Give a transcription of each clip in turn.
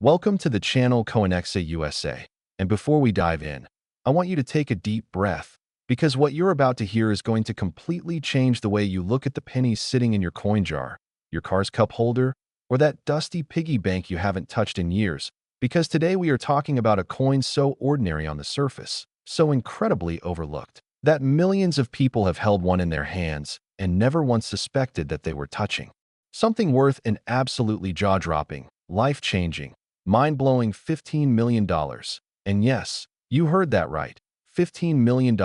Welcome to the channel Coinexa USA. And before we dive in, I want you to take a deep breath because what you're about to hear is going to completely change the way you look at the pennies sitting in your coin jar, your car's cup holder, or that dusty piggy bank you haven't touched in years. Because today we are talking about a coin so ordinary on the surface, so incredibly overlooked, that millions of people have held one in their hands and never once suspected that they were touching something worth an absolutely jaw-dropping, life-changing, mind-blowing $15 million. And yes, you heard that right, $15 million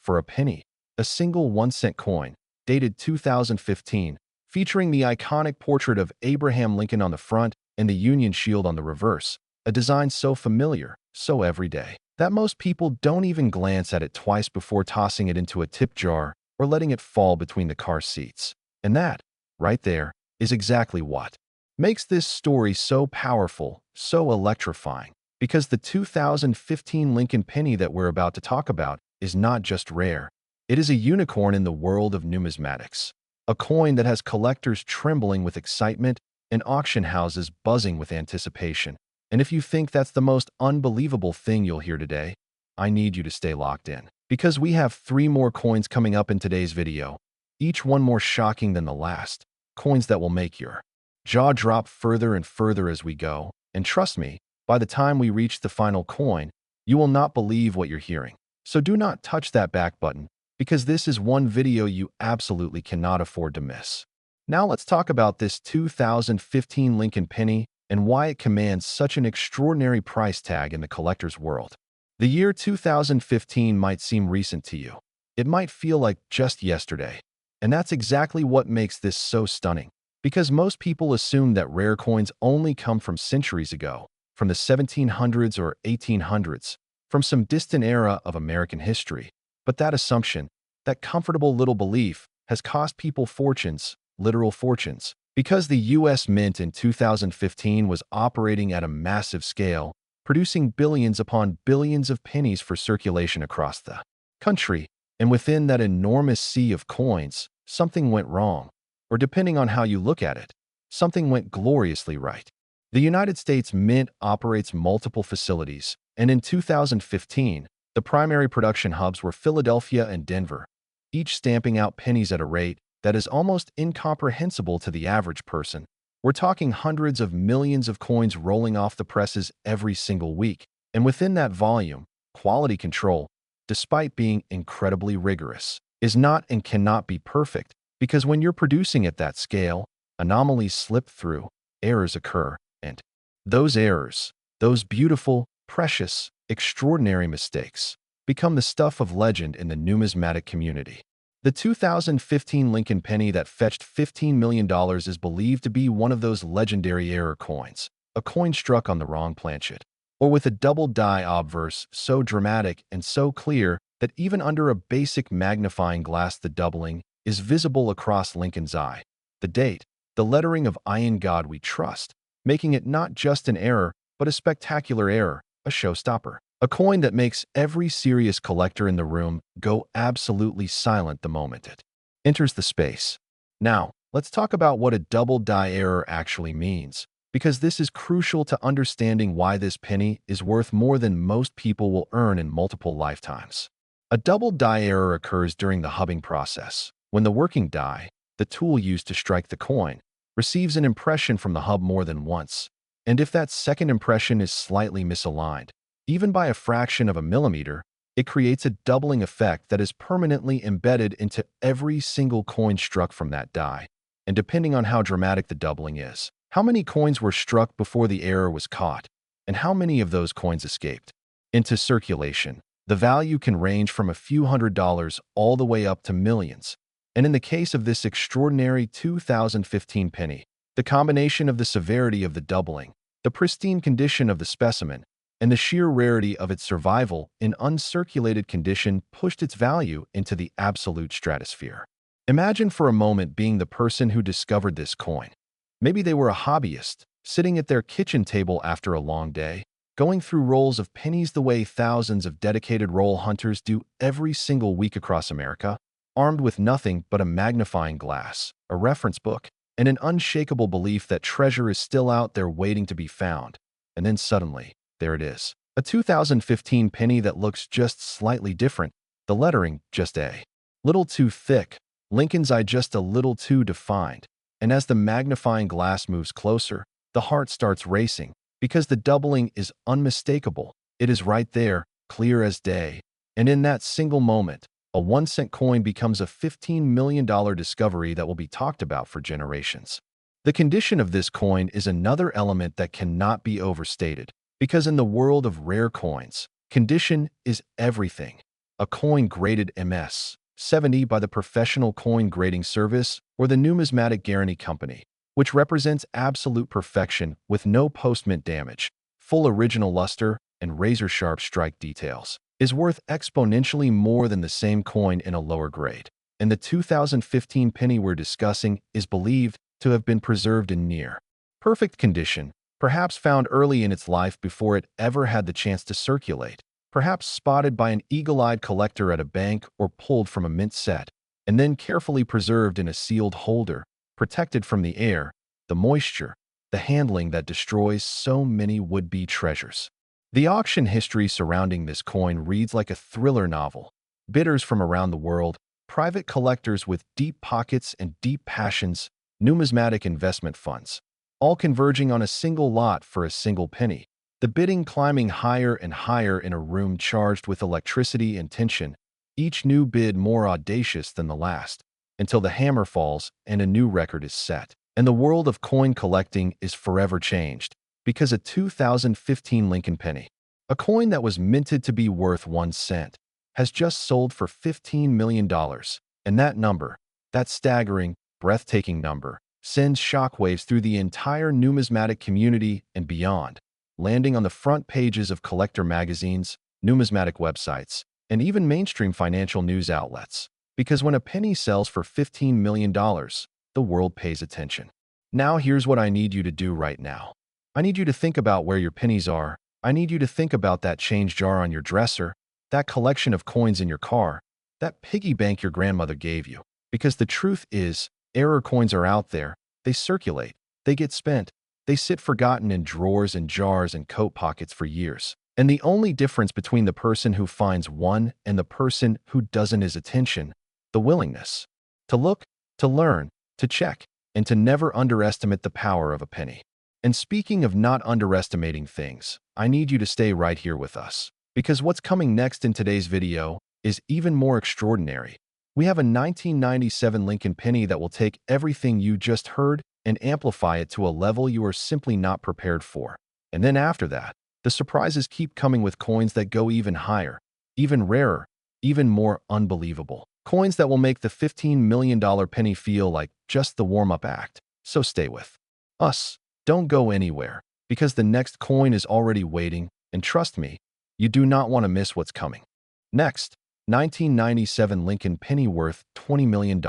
for a penny, a single 1-cent coin, dated 2015, featuring the iconic portrait of Abraham Lincoln on the front and the Union Shield on the reverse, a design so familiar, so everyday, that most people don't even glance at it twice before tossing it into a tip jar or letting it fall between the car seats. And that, right there, is exactly what makes this story so powerful, so electrifying, because the 2015 Lincoln penny that we're about to talk about is not just rare. It is a unicorn in the world of numismatics, a coin that has collectors trembling with excitement and auction houses buzzing with anticipation. And if you think that's the most unbelievable thing you'll hear today, I need you to stay locked in, because we have 3 more coins coming up in today's video, each one more shocking than the last. Coins that will make your jaw drop further and further as we go. And trust me, by the time we reach the final coin, you will not believe what you're hearing. So do not touch that back button, because this is one video you absolutely cannot afford to miss. Now let's talk about this 2015 Lincoln penny and why it commands such an extraordinary price tag in the collector's world. The year 2015 might seem recent to you. It might feel like just yesterday. And that's exactly what makes this so stunning, because most people assume that rare coins only come from centuries ago, from the 1700s or 1800s, from some distant era of American history. But that assumption, that comfortable little belief, has cost people fortunes, literal fortunes, because the U.S. Mint in 2015 was operating at a massive scale, producing billions upon billions of pennies for circulation across the country. And within that enormous sea of coins, something went wrong, or depending on how you look at it, something went gloriously right. The United States Mint operates multiple facilities, and in 2015, the primary production hubs were Philadelphia and Denver, each stamping out pennies at a rate that is almost incomprehensible to the average person. We're talking hundreds of millions of coins rolling off the presses every single week, and within that volume, quality control, despite being incredibly rigorous, is not and cannot be perfect, because when you're producing at that scale, anomalies slip through, errors occur, and those errors, those beautiful, precious, extraordinary mistakes, become the stuff of legend in the numismatic community. The 2015 Lincoln penny that fetched $15 million is believed to be one of those legendary error coins, a coin struck on the wrong planchet, or with a double die obverse so dramatic and so clear that even under a basic magnifying glass the doubling is visible across Lincoln's eye. The date, the lettering of "In God We Trust," making it not just an error, but a spectacular error, a showstopper. A coin that makes every serious collector in the room go absolutely silent the moment it enters the space. Now, let's talk about what a double die error actually means, because this is crucial to understanding why this penny is worth more than most people will earn in multiple lifetimes. A double die error occurs during the hubbing process, when the working die, the tool used to strike the coin, receives an impression from the hub more than once. And if that second impression is slightly misaligned, even by a fraction of a millimeter, it creates a doubling effect that is permanently embedded into every single coin struck from that die. And depending on how dramatic the doubling is, how many coins were struck before the error was caught, and how many of those coins escaped into circulation, the value can range from a few $100s all the way up to millions. And in the case of this extraordinary 2015 penny, the combination of the severity of the doubling, the pristine condition of the specimen, and the sheer rarity of its survival in uncirculated condition pushed its value into the absolute stratosphere. Imagine for a moment being the person who discovered this coin. Maybe they were a hobbyist, sitting at their kitchen table after a long day, going through rolls of pennies the way thousands of dedicated roll hunters do every single week across America, armed with nothing but a magnifying glass, a reference book, and an unshakable belief that treasure is still out there waiting to be found. And then suddenly, there it is. A 2015 penny that looks just slightly different. The lettering just a little too thick. Lincoln's eye just a little too defined. And as the magnifying glass moves closer, the heart starts racing because the doubling is unmistakable. It is right there, clear as day. And in that single moment, a 1-cent coin becomes a $15 million discovery that will be talked about for generations. The condition of this coin is another element that cannot be overstated, because in the world of rare coins, condition is everything. A coin graded MS 70 by the Professional Coin Grading Service or the Numismatic Guarantee Company, which represents absolute perfection with no post-mint damage, full original luster, and razor-sharp strike details, is worth exponentially more than the same coin in a lower grade. And the 2015 penny we're discussing is believed to have been preserved in near perfect condition, perhaps found early in its life before it ever had the chance to circulate, perhaps spotted by an eagle-eyed collector at a bank or pulled from a mint set, and then carefully preserved in a sealed holder, protected from the air, the moisture, the handling that destroys so many would-be treasures. The auction history surrounding this coin reads like a thriller novel. Bidders from around the world, private collectors with deep pockets and deep passions, numismatic investment funds, all converging on a single lot for a single penny. The bidding climbing higher and higher in a room charged with electricity and tension, each new bid more audacious than the last, until the hammer falls and a new record is set. And the world of coin collecting is forever changed, because a 2015 Lincoln penny, a coin that was minted to be worth 1 cent, has just sold for $15 million. And that number, that staggering, breathtaking number, sends shockwaves through the entire numismatic community and beyond, landing on the front pages of collector magazines, numismatic websites, and even mainstream financial news outlets. Because when a penny sells for $15 million, the world pays attention. Now here's what I need you to do right now. I need you to think about where your pennies are. I need you to think about that change jar on your dresser, that collection of coins in your car, that piggy bank your grandmother gave you. Because the truth is, error coins are out there. They circulate. They get spent. They sit forgotten in drawers and jars and coat pockets for years. And the only difference between the person who finds one and the person who doesn't is attention, the willingness to look, to learn, to check, and to never underestimate the power of a penny. And speaking of not underestimating things, I need you to stay right here with us, because what's coming next in today's video is even more extraordinary. We have a 1997 Lincoln penny that will take everything you just heard and amplify it to a level you are simply not prepared for. And then after that, the surprises keep coming with coins that go even higher, even rarer, even more unbelievable. Coins that will make the $15 million penny feel like just the warm-up act. So stay with us. Don't go anywhere, because the next coin is already waiting, and trust me, you do not want to miss what's coming. Next, 1997 Lincoln penny worth $20 million.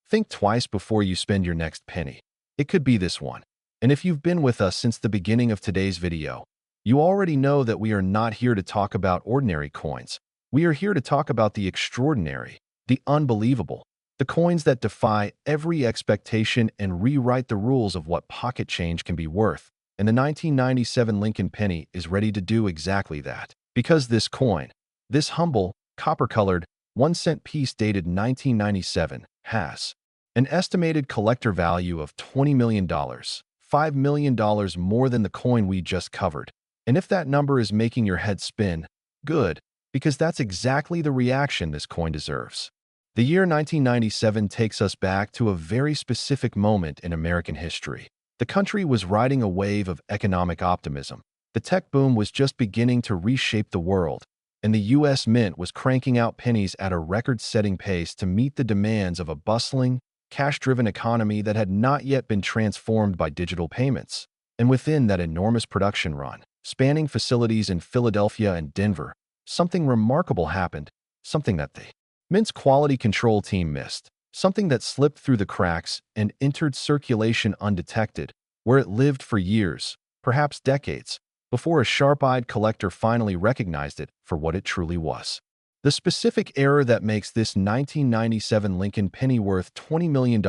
Think twice before you spend your next penny. It could be this one. And if you've been with us since the beginning of today's video, you already know that we are not here to talk about ordinary coins. We are here to talk about the extraordinary, the unbelievable, the coins that defy every expectation and rewrite the rules of what pocket change can be worth. And the 1997 Lincoln penny is ready to do exactly that. Because this coin, this humble, copper-colored, 1-cent piece dated 1997, has an estimated collector value of $20 million, $5 million more than the coin we just covered. And if that number is making your head spin, good, because that's exactly the reaction this coin deserves. The year 1997 takes us back to a very specific moment in American history. The country was riding a wave of economic optimism. The tech boom was just beginning to reshape the world, and the U.S. Mint was cranking out pennies at a record-setting pace to meet the demands of a bustling, cash-driven economy that had not yet been transformed by digital payments. And within that enormous production run, spanning facilities in Philadelphia and Denver, something remarkable happened, something that the Mint's quality control team missed, something that slipped through the cracks and entered circulation undetected, where it lived for years, perhaps decades, before a sharp-eyed collector finally recognized it for what it truly was. The specific error that makes this 1997 Lincoln penny worth $20 million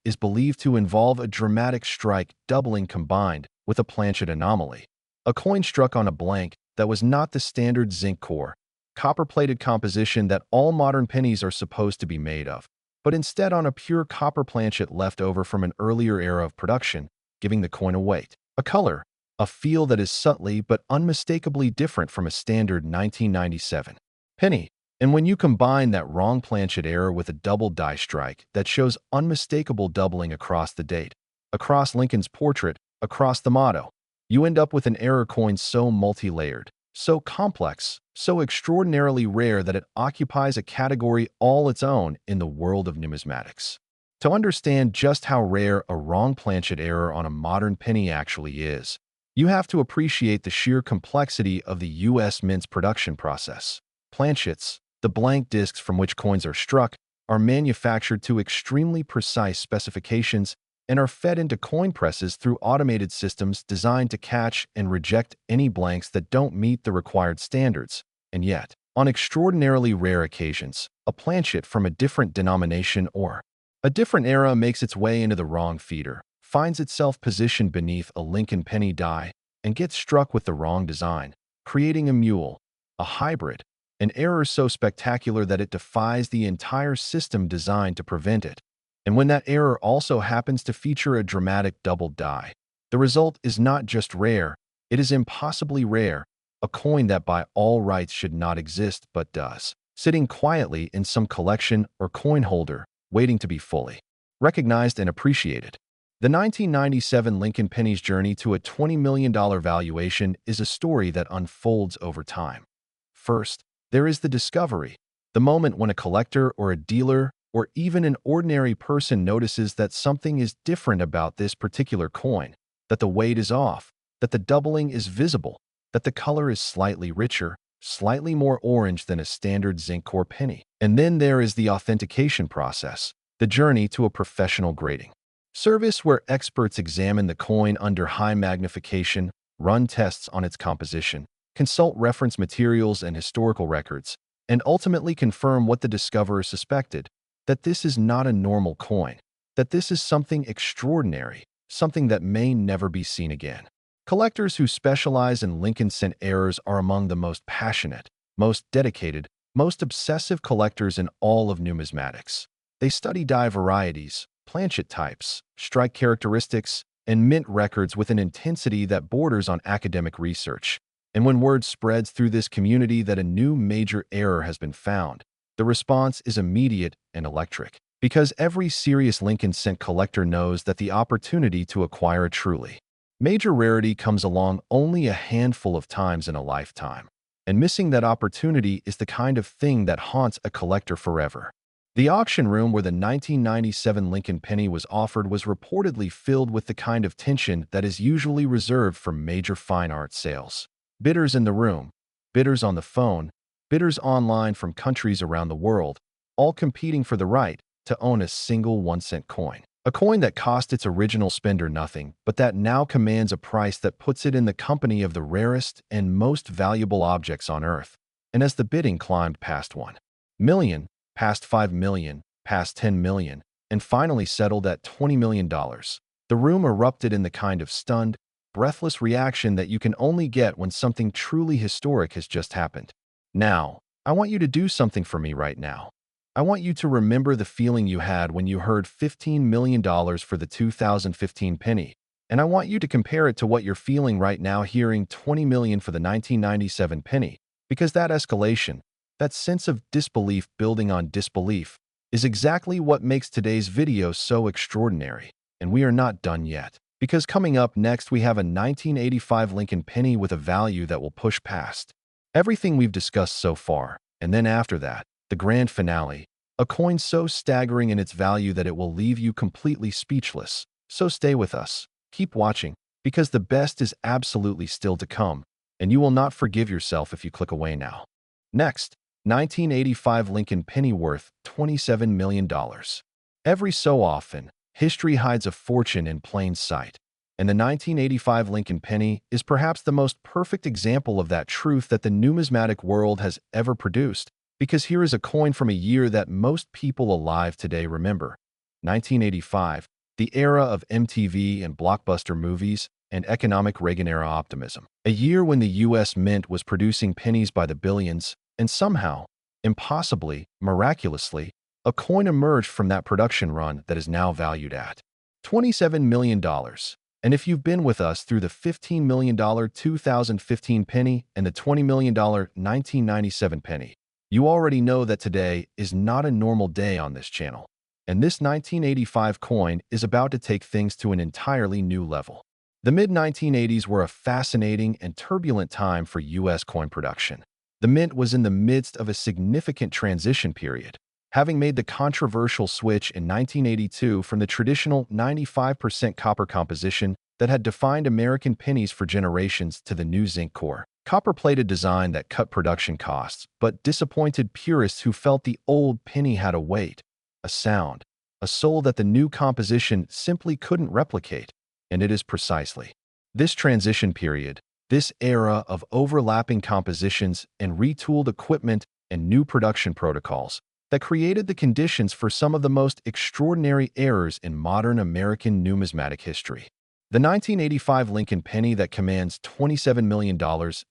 is believed to involve a dramatic strike doubling combined with a planchet anomaly. A coin struck on a blank that was not the standard zinc core, copper-plated composition that all modern pennies are supposed to be made of, but instead on a pure copper planchet left over from an earlier era of production, giving the coin a weight, a color, a feel that is subtly but unmistakably different from a standard 1997 penny. And when you combine that wrong planchet error with a double die strike that shows unmistakable doubling across the date, across Lincoln's portrait, across the motto, you end up with an error coin so multi-layered, so complex, so extraordinarily rare that it occupies a category all its own in the world of numismatics. To understand just how rare a wrong planchet error on a modern penny actually is, you have to appreciate the sheer complexity of the U.S. Mint's production process. Planchets, the blank discs from which coins are struck, are manufactured to extremely precise specifications and are fed into coin presses through automated systems designed to catch and reject any blanks that don't meet the required standards. And yet, on extraordinarily rare occasions, a planchet from a different denomination or a different era makes its way into the wrong feeder, finds itself positioned beneath a Lincoln penny die, and gets struck with the wrong design, creating a mule, a hybrid, an error so spectacular that it defies the entire system designed to prevent it. And when that error also happens to feature a dramatic double die, the result is not just rare, it is impossibly rare, a coin that by all rights should not exist but does, sitting quietly in some collection or coin holder, waiting to be fully recognized and appreciated. The 1997 Lincoln penny's journey to a $20 million valuation is a story that unfolds over time. First, there is the discovery, the moment when a collector or a dealer or even an ordinary person notices that something is different about this particular coin, that the weight is off, that the doubling is visible, that the color is slightly richer, slightly more orange than a standard zinc core penny. And then there is the authentication process, the journey to a professional grading service where experts examine the coin under high magnification, run tests on its composition, consult reference materials and historical records, and ultimately confirm what the discoverer suspected, that this is not a normal coin, that this is something extraordinary, something that may never be seen again. Collectors who specialize in Lincoln cent errors are among the most passionate, most dedicated, most obsessive collectors in all of numismatics. They study die varieties, planchet types, strike characteristics, and mint records with an intensity that borders on academic research. And when word spreads through this community that a new major error has been found, the response is immediate and electric, because every serious Lincoln cent collector knows that the opportunity to acquire a truly major rarity comes along only a handful of times in a lifetime, and missing that opportunity is the kind of thing that haunts a collector forever. The auction room where the 1997 Lincoln penny was offered was reportedly filled with the kind of tension that is usually reserved for major fine art sales. Bidders in the room, bidders on the phone, bidders online from countries around the world, all competing for the right to own a single 1-cent coin. A coin that cost its original spender nothing, but that now commands a price that puts it in the company of the rarest and most valuable objects on Earth. And as the bidding climbed past 1 million, past 5 million, past 10 million, and finally settled at $20 million, the room erupted in the kind of stunned, breathless reaction that you can only get when something truly historic has just happened. Now, I want you to do something for me right now. I want you to remember the feeling you had when you heard $15 million for the 2015 penny, and I want you to compare it to what you're feeling right now hearing $20 million for the 1997 penny, because that escalation, that sense of disbelief building on disbelief, is exactly what makes today's video so extraordinary. And we are not done yet, because coming up next we have a 1985 Lincoln penny with a value that will push past everything we've discussed so far, and then after that, the grand finale, a coin so staggering in its value that it will leave you completely speechless. So stay with us, keep watching, because the best is absolutely still to come, and you will not forgive yourself if you click away now. Next, 1985 Lincoln penny worth $27 million. Every so often, history hides a fortune in plain sight, and the 1985 Lincoln penny is perhaps the most perfect example of that truth that the numismatic world has ever produced, because here is a coin from a year that most people alive today remember, 1985, the era of MTV and blockbuster movies, and economic Reagan-era optimism. A year when the U.S. Mint was producing pennies by the billions, and somehow, impossibly, miraculously, a coin emerged from that production run that is now valued at $27 million. And if you've been with us through the $15 million 2015 penny and the $20 million 1997 penny, you already know that today is not a normal day on this channel. And this 1985 coin is about to take things to an entirely new level. The mid-1980s were a fascinating and turbulent time for U.S. coin production. The Mint was in the midst of a significant transition period, having made the controversial switch in 1982 from the traditional 95% copper composition that had defined American pennies for generations to the new zinc core, copper-plated design that cut production costs, but disappointed purists who felt the old penny had a weight, a sound, a soul that the new composition simply couldn't replicate. And it is precisely this transition period, this era of overlapping compositions and retooled equipment and new production protocols that created the conditions for some of the most extraordinary errors in modern American numismatic history. The 1985 Lincoln penny that commands $27 million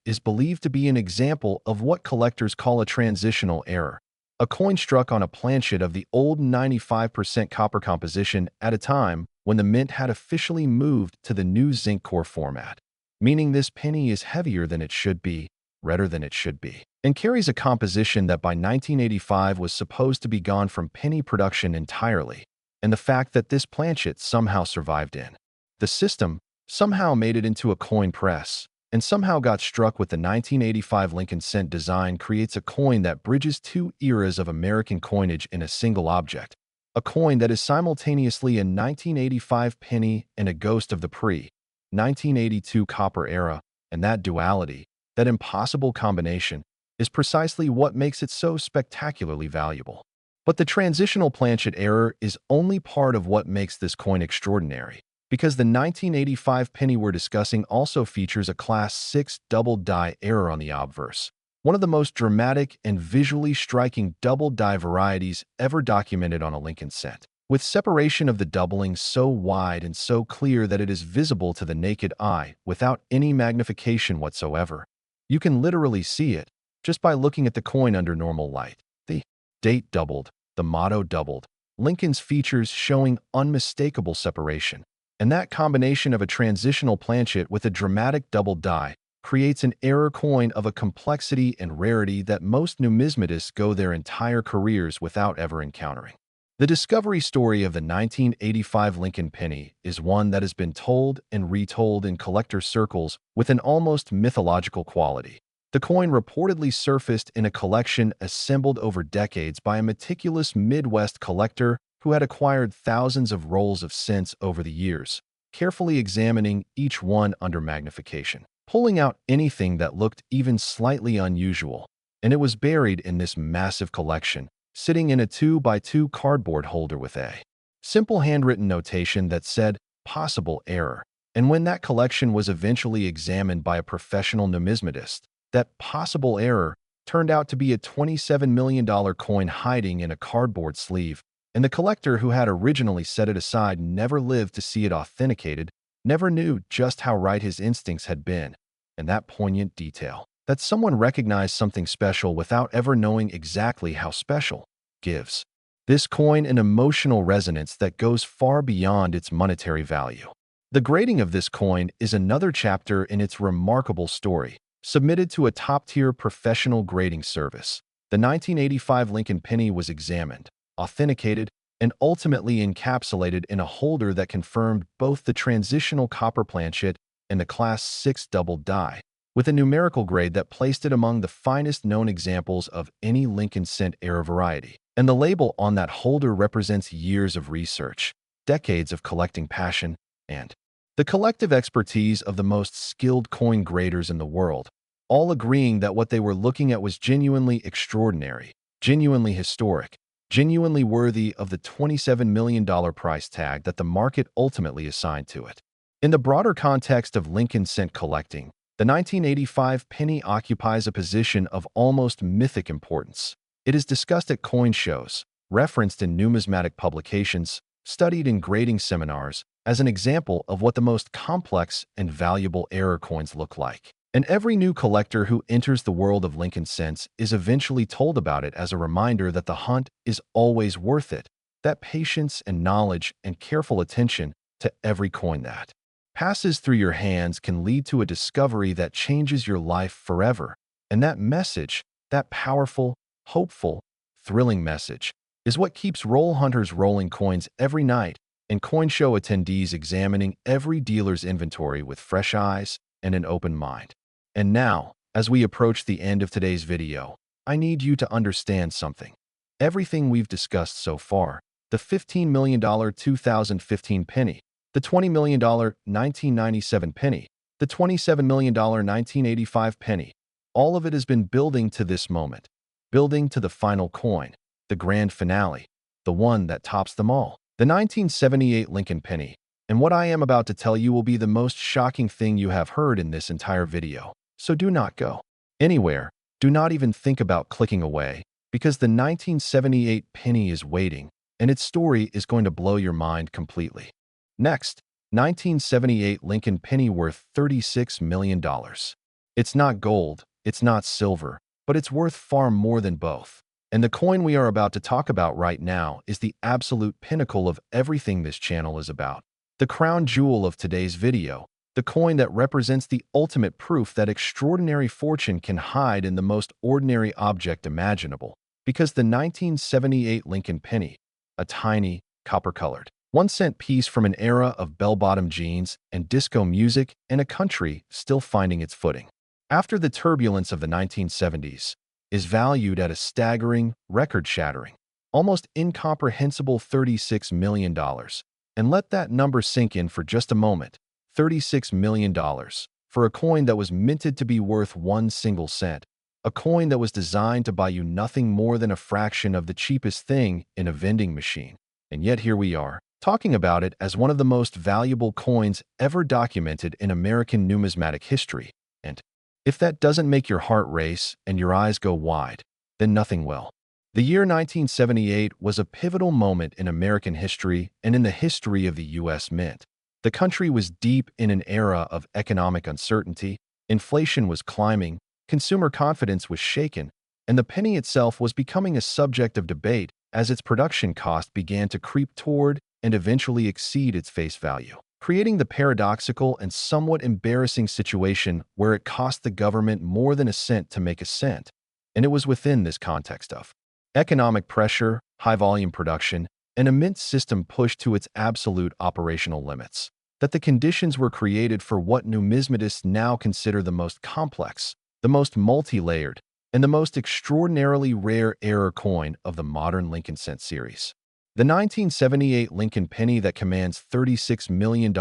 is believed to be an example of what collectors call a transitional error, a coin struck on a planchet of the old 95% copper composition at a time when the Mint had officially moved to the new zinc core format, meaning this penny is heavier than it should be, redder than it should be, and carries a composition that by 1985 was supposed to be gone from penny production entirely, and the fact that this planchet somehow survived in the system, somehow made it into a coin press, and somehow got struck with the 1985 Lincoln cent design creates a coin that bridges two eras of American coinage in a single object, a coin that is simultaneously a 1985 penny and a ghost of the pre-1982 copper era, and that duality, that impossible combination, is precisely what makes it so spectacularly valuable. But the transitional planchet error is only part of what makes this coin extraordinary, because the 1985 penny we're discussing also features a Class 6 double die error on the obverse, one of the most dramatic and visually striking double die varieties ever documented on a Lincoln cent, with separation of the doubling so wide and so clear that it is visible to the naked eye without any magnification whatsoever. You can literally see it just by looking at the coin under normal light. The date doubled, the motto doubled, Lincoln's features showing unmistakable separation. And that combination of a transitional planchet with a dramatic double die creates an error coin of a complexity and rarity that most numismatists go their entire careers without ever encountering. The discovery story of the 1985 Lincoln penny is one that has been told and retold in collector circles with an almost mythological quality. The coin reportedly surfaced in a collection assembled over decades by a meticulous Midwest collector who had acquired thousands of rolls of cents over the years, carefully examining each one under magnification, pulling out anything that looked even slightly unusual, and it was buried in this massive collection, sitting in a 2x2 cardboard holder with a simple handwritten notation that said, "Possible error." And when that collection was eventually examined by a professional numismatist, that possible error turned out to be a $27 million coin hiding in a cardboard sleeve, and the collector who had originally set it aside never lived to see it authenticated, never knew just how right his instincts had been. And that poignant detail, that someone recognized something special without ever knowing exactly how special, gives this coin an emotional resonance that goes far beyond its monetary value. The grading of this coin is another chapter in its remarkable story, submitted to a top-tier professional grading service. The 1985 Lincoln penny was examined, authenticated, and ultimately encapsulated in a holder that confirmed both the transitional copper planchet and the Class 6 double die, with a numerical grade that placed it among the finest known examples of any Lincoln cent era variety. And the label on that holder represents years of research, decades of collecting passion, and the collective expertise of the most skilled coin graders in the world, all agreeing that what they were looking at was genuinely extraordinary, genuinely historic, genuinely worthy of the $27 million price tag that the market ultimately assigned to it. In the broader context of Lincoln cent collecting, the 1985 penny occupies a position of almost mythic importance. It is discussed at coin shows, referenced in numismatic publications, studied in grading seminars as an example of what the most complex and valuable error coins look like. And every new collector who enters the world of Lincoln cents is eventually told about it as a reminder that the hunt is always worth it, that patience and knowledge and careful attention to every coin that passes through your hands can lead to a discovery that changes your life forever. And that message, that powerful, hopeful, thrilling message, is what keeps roll hunters rolling coins every night and coin show attendees examining every dealer's inventory with fresh eyes and an open mind. And now, as we approach the end of today's video, I need you to understand something. Everything we've discussed so far, the $15 million 2015 penny, the $20 million 1997 penny, the $27 million 1985 penny, all of it has been building to this moment, building to the final coin, the grand finale, the one that tops them all, the 1978 Lincoln penny. And what I am about to tell you will be the most shocking thing you have heard in this entire video. So do not go anywhere. Do not even think about clicking away, because the 1978 penny is waiting, and its story is going to blow your mind completely. Next, 1978 Lincoln penny worth $36 million. It's not gold, it's not silver, but it's worth far more than both. And the coin we are about to talk about right now is the absolute pinnacle of everything this channel is about. The crown jewel of today's video, the coin that represents the ultimate proof that extraordinary fortune can hide in the most ordinary object imaginable. Because the 1978 Lincoln penny, a tiny, copper-colored, 1-cent piece from an era of bell-bottom jeans and disco music in a country still finding its footing, after the turbulence of the 1970s, is valued at a staggering, record-shattering, almost incomprehensible $36 million. And let that number sink in for just a moment. $36 million for a coin that was minted to be worth 1 single cent, a coin that was designed to buy you nothing more than a fraction of the cheapest thing in a vending machine. And yet here we are, talking about it as one of the most valuable coins ever documented in American numismatic history. And if that doesn't make your heart race and your eyes go wide, then nothing will. The year 1978 was a pivotal moment in American history and in the history of the U.S. Mint. The country was deep in an era of economic uncertainty, inflation was climbing, consumer confidence was shaken, and the penny itself was becoming a subject of debate as its production cost began to creep toward and eventually exceed its face value, creating the paradoxical and somewhat embarrassing situation where it cost the government more than a cent to make a cent. And it was within this context of economic pressure, high-volume production, and a mint system pushed to its absolute operational limits, that the conditions were created for what numismatists now consider the most complex, the most multi-layered, and the most extraordinarily rare error coin of the modern Lincoln cent series. The 1978 Lincoln penny that commands $36 million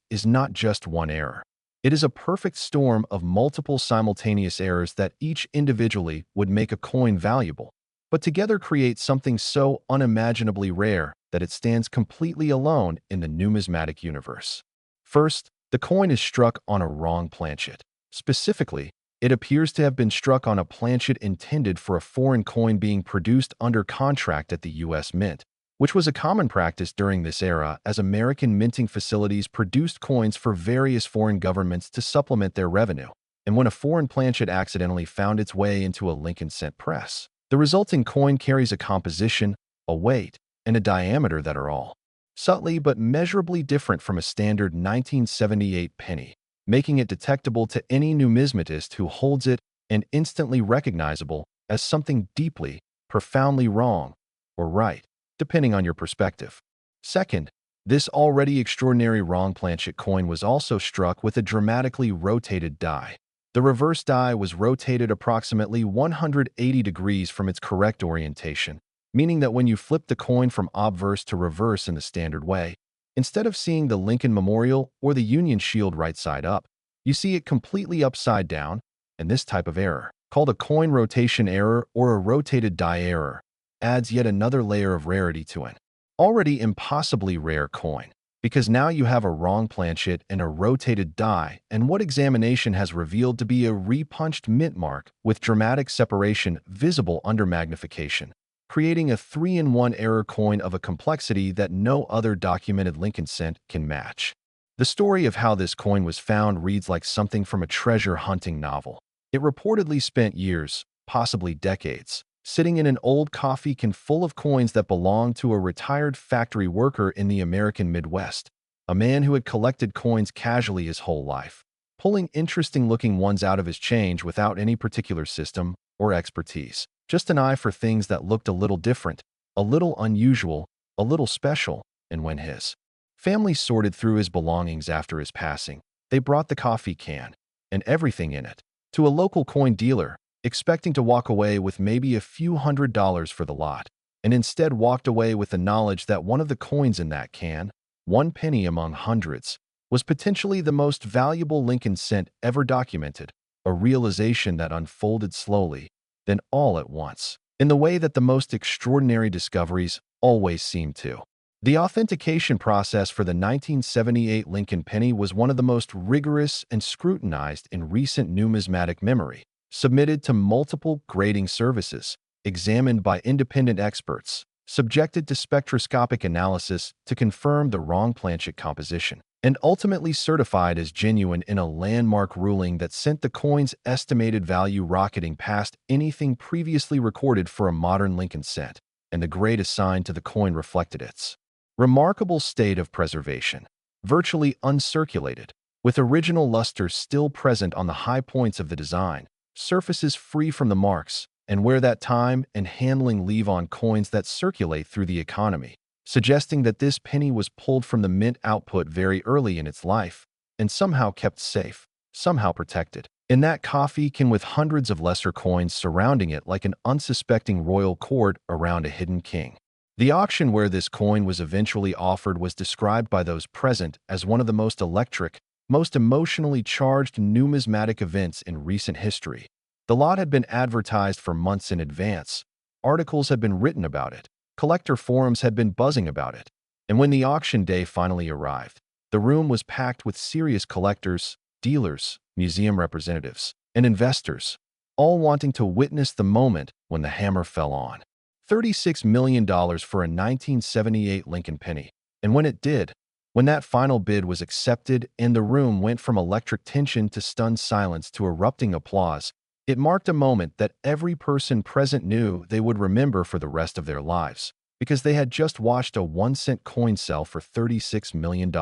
is not just one error. It is a perfect storm of multiple simultaneous errors that each individually would make a coin valuable, but together create something so unimaginably rare that it stands completely alone in the numismatic universe. First, the coin is struck on a wrong planchet. Specifically, it appears to have been struck on a planchet intended for a foreign coin being produced under contract at the U.S. Mint, which was a common practice during this era as American minting facilities produced coins for various foreign governments to supplement their revenue. And when a foreign planchet accidentally found its way into a Lincoln cent press, the resulting coin carries a composition, a weight, and a diameter that are all subtly but measurably different from a standard 1978 penny, making it detectable to any numismatist who holds it and instantly recognizable as something deeply, profoundly wrong or right, depending on your perspective. Second, this already extraordinary wrong planchet coin was also struck with a dramatically rotated die. The reverse die was rotated approximately 180 degrees from its correct orientation, meaning that when you flip the coin from obverse to reverse in the standard way, instead of seeing the Lincoln Memorial or the Union Shield right side up, you see it completely upside down, and this type of error, called a coin rotation error or a rotated die error, adds yet another layer of rarity to an already impossibly rare coin, because now you have a wrong planchet and a rotated die and what examination has revealed to be a repunched mint mark with dramatic separation visible under magnification, creating a 3-in-1 error coin of a complexity that no other documented Lincoln cent can match. The story of how this coin was found reads like something from a treasure hunting novel. It reportedly spent years, possibly decades, sitting in an old coffee can full of coins that belonged to a retired factory worker in the American Midwest, a man who had collected coins casually his whole life, pulling interesting-looking ones out of his change without any particular system or expertise. Just an eye for things that looked a little different, a little unusual, a little special. And when his family sorted through his belongings after his passing, they brought the coffee can, and everything in it, to a local coin dealer, expecting to walk away with maybe a few $100s for the lot, and instead walked away with the knowledge that one of the coins in that can, one penny among hundreds, was potentially the most valuable Lincoln cent ever documented, a realization that unfolded slowly, then all at once, in the way that the most extraordinary discoveries always seem to. The authentication process for the 1978 Lincoln penny was one of the most rigorous and scrutinized in recent numismatic memory, submitted to multiple grading services, examined by independent experts, subjected to spectroscopic analysis to confirm the wrong planchet composition, and ultimately certified as genuine in a landmark ruling that sent the coin's estimated value rocketing past anything previously recorded for a modern Lincoln cent, and the grade assigned to the coin reflected its remarkable state of preservation, virtually uncirculated, with original luster still present on the high points of the design, surfaces free from the marks, and where that time and handling leave on coins that circulate through the economy, suggesting that this penny was pulled from the mint output very early in its life and somehow kept safe, somehow protected, in that coffee can with hundreds of lesser coins surrounding it like an unsuspecting royal court around a hidden king. The auction where this coin was eventually offered was described by those present as one of the most electric, most emotionally charged numismatic events in recent history. The lot had been advertised for months in advance. Articles had been written about it. Collector forums had been buzzing about it. And when the auction day finally arrived, the room was packed with serious collectors, dealers, museum representatives, and investors, all wanting to witness the moment when the hammer fell on. $36 million for a 1978 Lincoln penny. And when it did, when that final bid was accepted and the room went from electric tension to stunned silence to erupting applause, it marked a moment that every person present knew they would remember for the rest of their lives, because they had just watched a 1-cent coin sell for $36 million.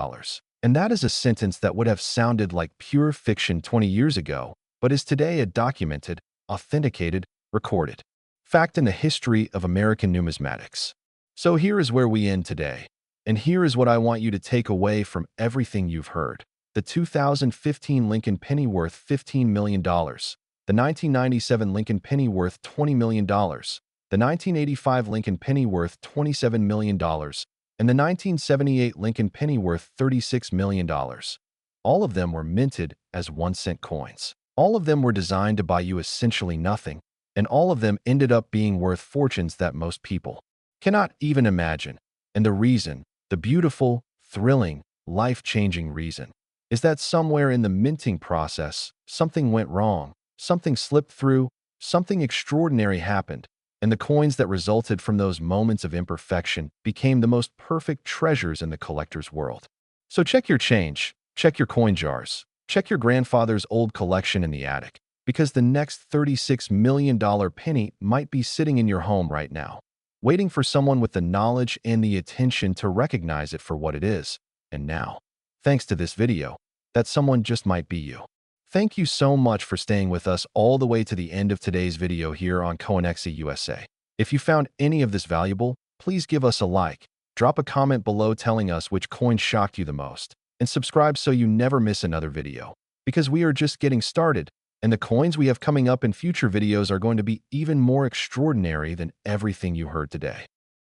And that is a sentence that would have sounded like pure fiction 20 years ago, but is today a documented, authenticated, recorded fact in the history of American numismatics. So here is where we end today. And here is what I want you to take away from everything you've heard. The 2015 Lincoln penny worth $15 million. The 1997 Lincoln penny worth $20 million. The 1985 Lincoln penny worth $27 million. And the 1978 Lincoln penny worth $36 million. All of them were minted as 1-cent coins. All of them were designed to buy you essentially nothing, and all of them ended up being worth fortunes that most people cannot even imagine. And the reason, the beautiful, thrilling, life-changing reason, is that somewhere in the minting process, something went wrong, something slipped through, something extraordinary happened, and the coins that resulted from those moments of imperfection became the most perfect treasures in the collector's world. So check your change, check your coin jars, check your grandfather's old collection in the attic, because the next $36 million penny might be sitting in your home right now, waiting for someone with the knowledge and the attention to recognize it for what it is. And now, thanks to this video, that someone just might be you. Thank you so much for staying with us all the way to the end of today's video here on Coinexa USA. If you found any of this valuable, please give us a like, drop a comment below telling us which coin shocked you the most, and subscribe so you never miss another video. Because we are just getting started, and the coins we have coming up in future videos are going to be even more extraordinary than everything you heard today.